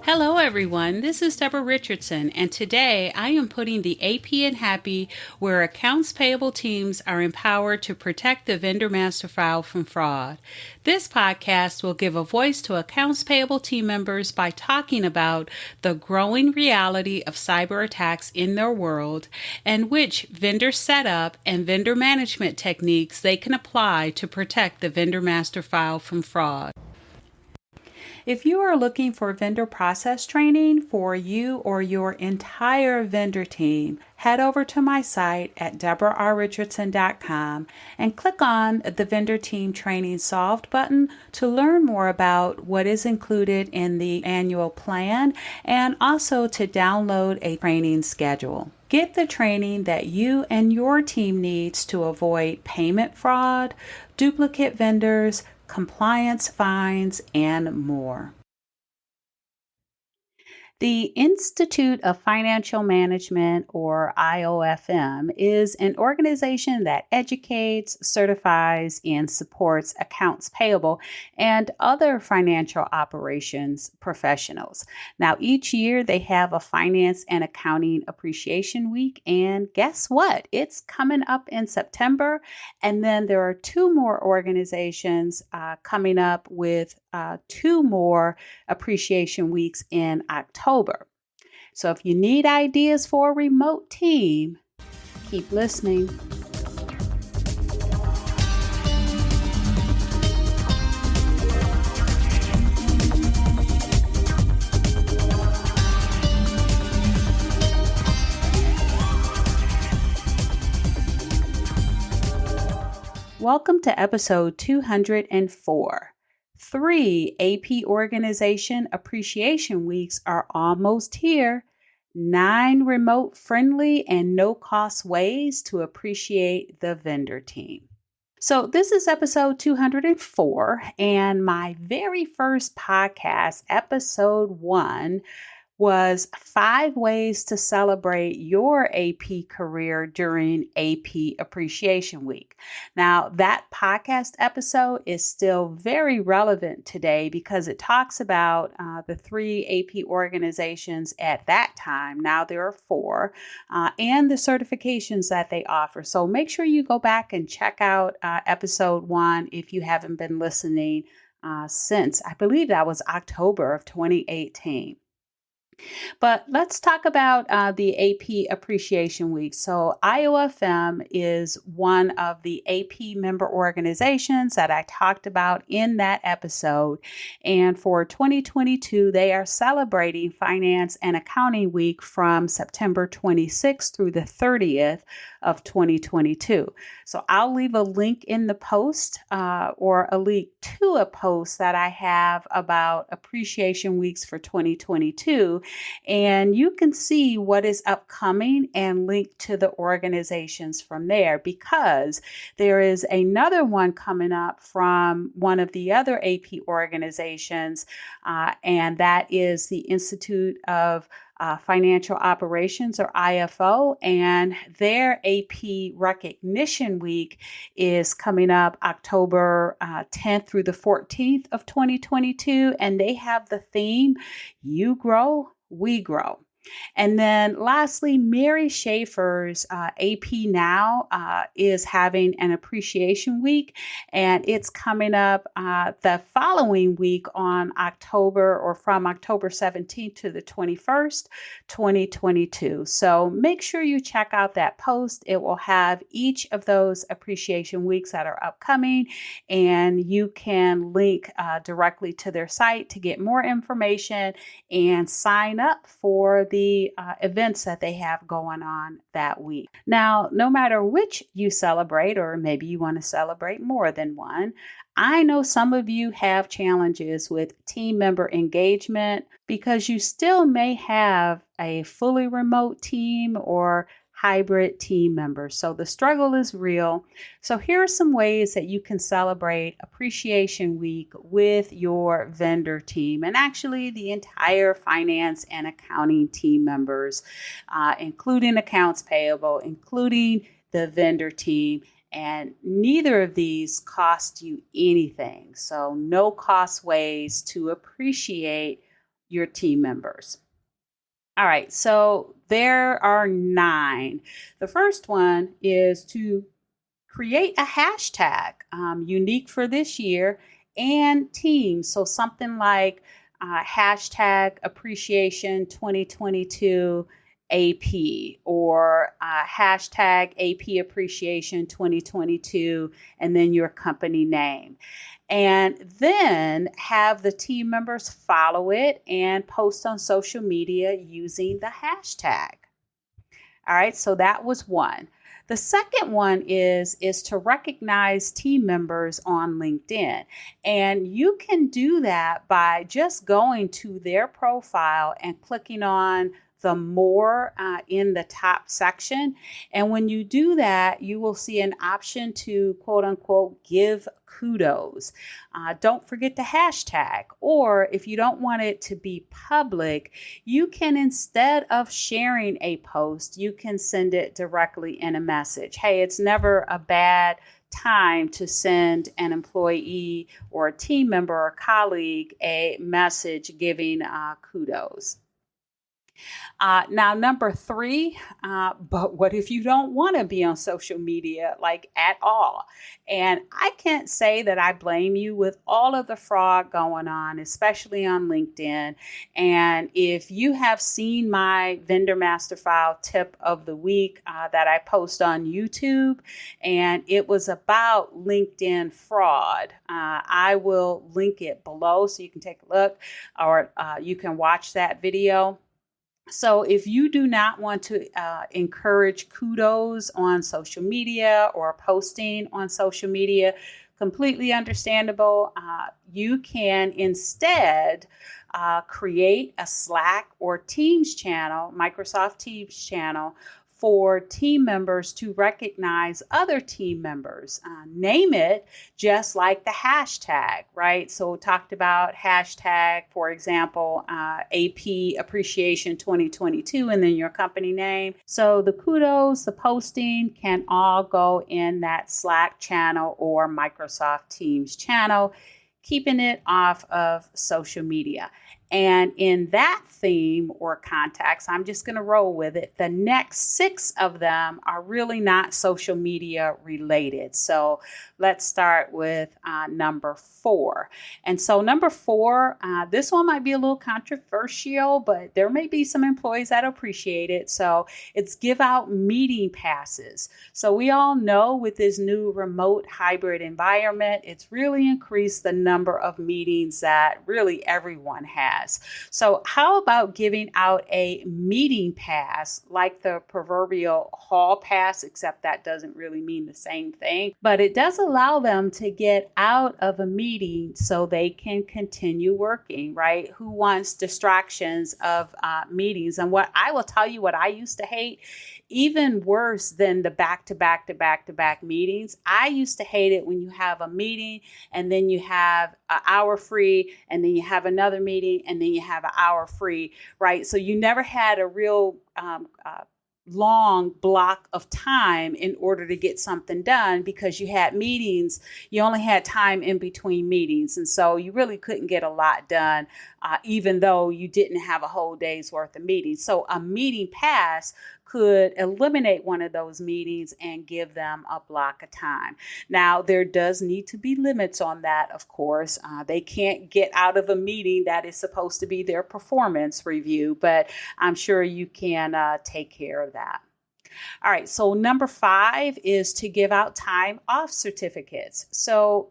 Hello everyone, this is Deborah Richardson, and today I am putting the AP in Happy where accounts payable teams are empowered to protect the vendor master file from fraud. This podcast will give a voice to accounts payable team members by talking about the growing reality of cyber attacks in their world and which vendor setup and vendor management techniques they can apply to protect the vendor master file from fraud. If you are looking for vendor process training for you or your entire vendor team, head over to my site at deborahrrichardson.com and click on the Vendor Team Training Solved button to learn more about what is included in the annual plan and also to download a training schedule. Get the training that you and your team needs to avoid payment fraud, duplicate vendors, compliance fines, and more. The Institute of Financial Management, or IOFM, is an organization that educates, certifies, and supports accounts payable and other financial operations professionals. Now, each year they have a Finance and Accounting Appreciation Week, and guess what? It's coming up in September, and then there are two more organizations coming up with two more appreciation weeks in October. So if you need ideas for a remote team, keep listening. Welcome to episode 204. 3 AP Organization Appreciation Weeks are almost here. 9 remote-friendly and no-cost ways to appreciate the vendor team. So this is episode 204, and my very first podcast, episode 1, was 5 ways to celebrate your AP career during AP Appreciation Week. Now, that podcast episode is still very relevant today because it talks about the 3 AP organizations at that time. Now there are 4, and the certifications that they offer. So make sure you go back and check out episode 1 if you haven't been listening since, I believe that was October of 2018. But let's talk about the AP Appreciation Week. So IOFM is one of the AP member organizations that I talked about in that episode. And for 2022, they are celebrating Finance and Accounting Week from September 26th through the 30th of 2022. So I'll leave a link in the post or a link to a post that I have about appreciation weeks for 2022. And you can see what is upcoming and link to the organizations from there, because there is another one coming up from one of the other AP organizations, and that is the Institute of Financial Operations, or IFO, and their AP Recognition Week is coming up October 10th through the 14th of 2022, and they have the theme, You Grow, We Grow. And then lastly, Mary Schaefer's AP Now is having an appreciation week, and it's coming up the following week on from October 17th to the 21st, 2022. So make sure you check out that post. It will have each of those appreciation weeks that are upcoming, and you can link directly to their site to get more information and sign up for the events that they have going on that week. Now, no matter which you celebrate, or maybe you want to celebrate more than one, I know some of you have challenges with team member engagement because you still may have a fully remote team or hybrid team members. So the struggle is real. So here are some ways that you can celebrate Appreciation Week with your vendor team, and actually the entire finance and accounting team members, including accounts payable, including the vendor team, And neither of these cost you anything. So no cost ways to appreciate your team members. All right, so there are 9. The first one is to create a hashtag unique for this year and team. So something like hashtag appreciation 2022 AP or hashtag AP appreciation 2022 and then your company name. And then have the team members follow it and post on social media using the hashtag. All right, so that was one. The second one is to recognize team members on LinkedIn. And you can do that by just going to their profile and clicking on the more in the top section. And when you do that, you will see an option to quote unquote give kudos. Don't forget the hashtag. Or if you don't want it to be public, you can, instead of sharing a post, you can send it directly in a message. Hey, it's never a bad time to send an employee or a team member or colleague a message giving kudos. Now, number 3, but what if you don't want to be on social media like at all? And I can't say that I blame you with all of the fraud going on, especially on LinkedIn. And if you have seen my Vendor Master File tip of the week that I post on YouTube, and it was about LinkedIn fraud, I will link it below so you can take a look, or you can watch that video. So if you do not want to encourage kudos on social media or posting on social media, completely understandable. You can instead create a Slack or Teams channel, Microsoft Teams channel, for team members to recognize other team members. Name it just like the hashtag, right? So we talked about hashtag, for example, AP Appreciation 2022, and then your company name. So the kudos, the posting can all go in that Slack channel or Microsoft Teams channel, keeping it off of social media. And in that theme or context, I'm just going to roll with it. The next 6 of them are really not social media related. So let's start with number 4. And so number 4, this one might be a little controversial, but there may be some employees that appreciate it. So it's give out meeting passes. So we all know with this new remote hybrid environment, it's really increased the number of meetings that really everyone has. So how about giving out a meeting pass like the proverbial hall pass, except that doesn't really mean the same thing, but it does allow them to get out of a meeting so they can continue working, right? Who wants distractions of meetings? And what I will tell you, what I used to hate, even worse than the back-to-back meetings, I used to hate it when you have a meeting and then you have an hour free and then you have another meeting and then you have an hour free, right? So you never had a real long block of time in order to get something done because you had meetings. You only had time in between meetings. And so you really couldn't get a lot done, even though you didn't have a whole day's worth of meetings. So a meeting pass could eliminate one of those meetings and give them a block of time. Now, there does need to be limits on that, of course. They can't get out of a meeting that is supposed to be their performance review, but I'm sure you can take care of that. All right, so number 5 is to give out time off certificates. So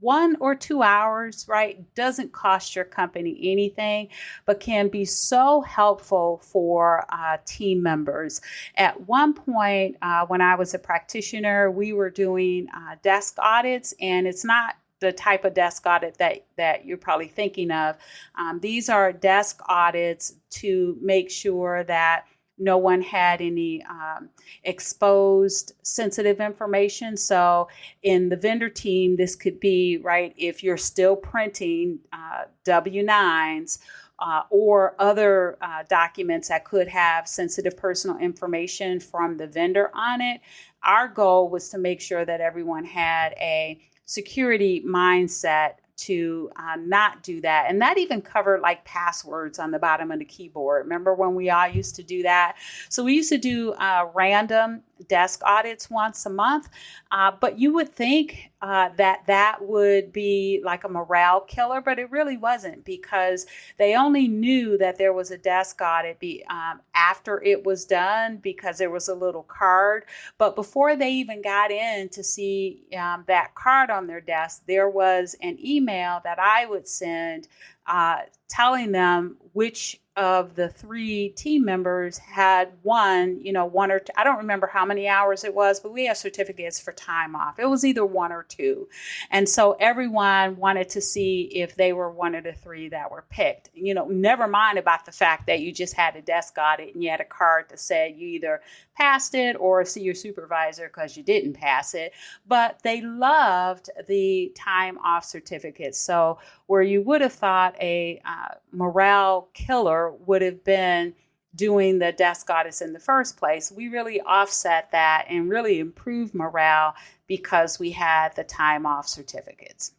1 or 2 hours, right, doesn't cost your company anything, but can be so helpful for team members. At one point, when I was a practitioner, we were doing desk audits, and it's not the type of desk audit that you're probably thinking of. These are desk audits to make sure that no one had any exposed sensitive information. So in the vendor team, this could be, right, if you're still printing W-9s or other documents that could have sensitive personal information from the vendor on it, our goal was to make sure that everyone had a security mindset to not do that. And that even covered like passwords on the bottom of the keyboard. Remember when we all used to do that? So we used to do random desk audits once a month. But you would think that would be like a morale killer, but it really wasn't, because they only knew that there was a desk audit after it was done, because there was a little card. But before they even got in to see that card on their desk, there was an email that I would send telling them which of the 3 team members had won, one or two. I don't remember how many hours it was, but we have certificates for time off. It was either 1 or 2. And so everyone wanted to see if they were one of the 3 that were picked. Never mind about the fact that you just had a desk audit and you had a card that said you either passed it or see your supervisor because you didn't pass it. But they loved the time off certificates. So where you would have thought a morale killer would have been doing the desk audits in the first place, we really offset that and really improved morale because we had the time off certificates.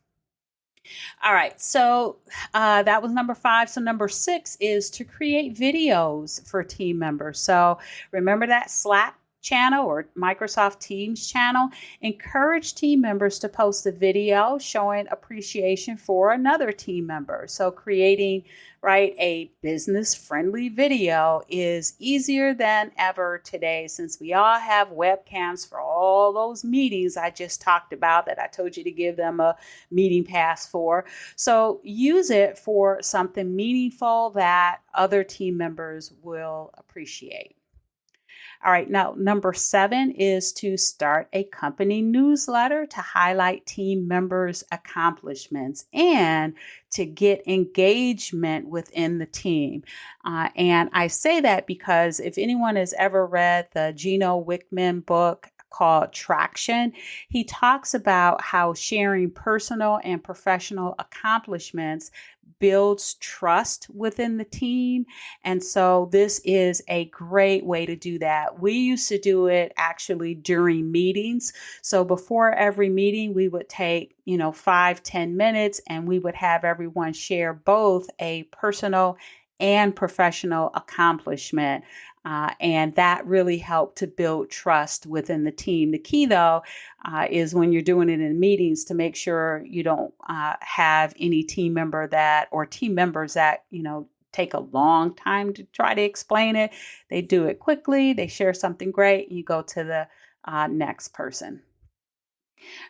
All right, so that was number 5. So number 6 is to create videos for team members. So remember that Slack channel or Microsoft Teams channel? Encourage team members to post a video showing appreciation for another team member. So creating a business-friendly video is easier than ever today, since we all have webcams for all those meetings I just talked about that I told you to give them a meeting pass for. So use it for something meaningful that other team members will appreciate. All right, now number 7 is to start a company newsletter to highlight team members' accomplishments and to get engagement within the team. And I say that because if anyone has ever read the Gino Wickman book called Traction, he talks about how sharing personal and professional accomplishments builds trust within the team. And so this is a great way to do that. We used to do it actually during meetings. So before every meeting, we would take 5-10 minutes and we would have everyone share both a personal and professional accomplishment. And that really helped to build trust within the team. The key, though, is when you're doing it in meetings to make sure you don't have any team members that take a long time to try to explain it. They do it quickly. They share something great. You go to the next person.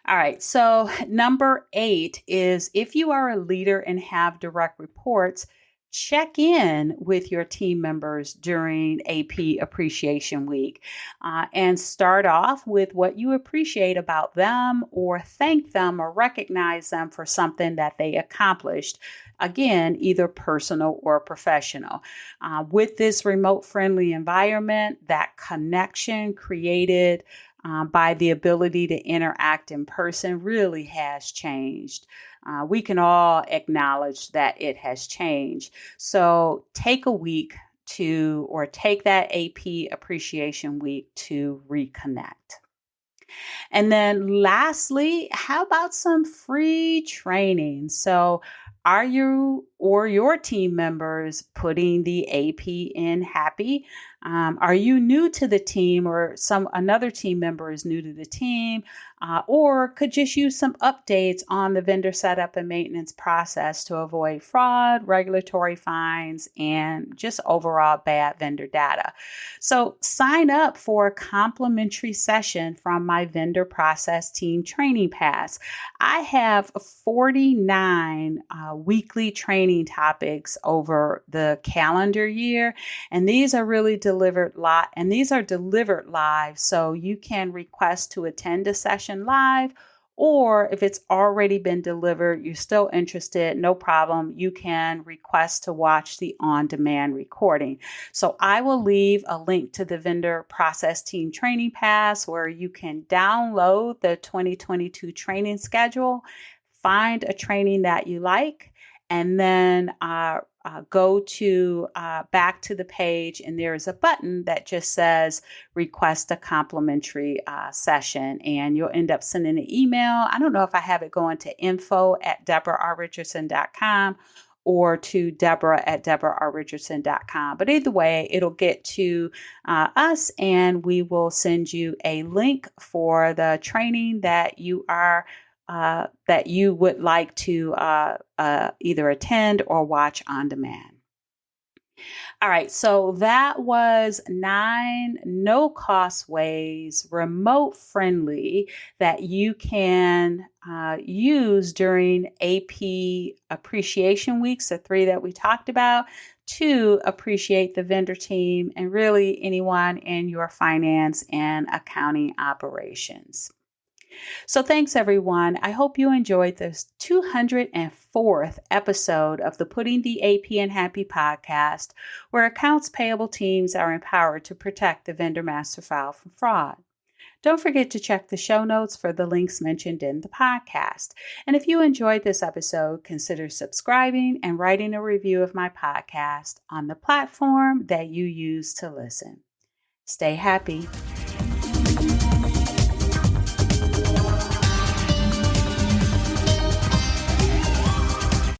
All right. So number 8 is, if you are a leader and have direct reports, check in with your team members during AP Appreciation Week and start off with what you appreciate about them, or thank them or recognize them for something that they accomplished. Again, either personal or professional. With this remote friendly environment, that connection created by the ability to interact in person really has changed. We can all acknowledge that it has changed. So take a week take that AP Appreciation Week to reconnect. And then lastly, how about some free training? So are you or your team members putting the AP in happy? Are you new to the team, or another team member is new to the team, or could just use some updates on the vendor setup and maintenance process to avoid fraud, regulatory fines, and just overall bad vendor data? So sign up for a complimentary session from my vendor process team training pass. I have 49 weekly training topics over the calendar year, and these are really delivered live, so you can request to attend a session live, or if it's already been delivered, you're still interested, no problem, you can request to watch the on-demand recording. So I will leave a link to the vendor process team training pass where you can download the 2022 training schedule, find a training that you like, and then go to back to the page, and there is a button that just says request a complimentary session, and you'll end up sending an email. I don't know if I have it going to info@deborah.richardson.com or to deborah@deborah.richardson.com. But either way, it'll get to us, and we will send you a link for the training that you would like to either attend or watch on demand. All right, so that was 9 no-cost ways, remote friendly, that you can use during AP appreciation weeks, the 3 that we talked about, to appreciate the vendor team and really anyone in your finance and accounting operations. So thanks, everyone. I hope you enjoyed this 204th episode of the Putting the AP in Happy podcast, where accounts payable teams are empowered to protect the vendor master file from fraud. Don't forget to check the show notes for the links mentioned in the podcast. And if you enjoyed this episode, consider subscribing and writing a review of my podcast on the platform that you use to listen. Stay happy.